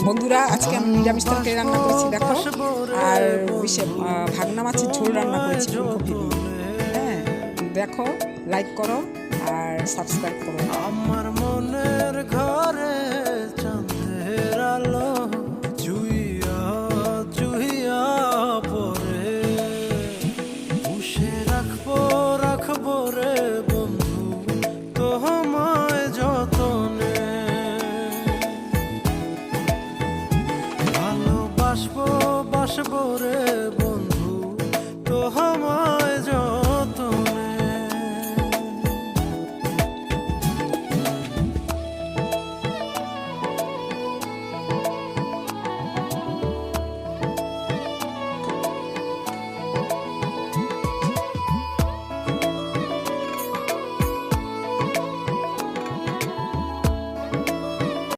বন্ধুরা, আজকে আমি নিরামিষ তরকারি রান্না করেছি দেখো, আর ভাগনা মাছের ঝোল রান্না করেছি ফুলকপি দিয়ে। হ্যাঁ, দেখো, লাইক করো আর সাবস্ক্রাইব করো। আমার মনের ঘর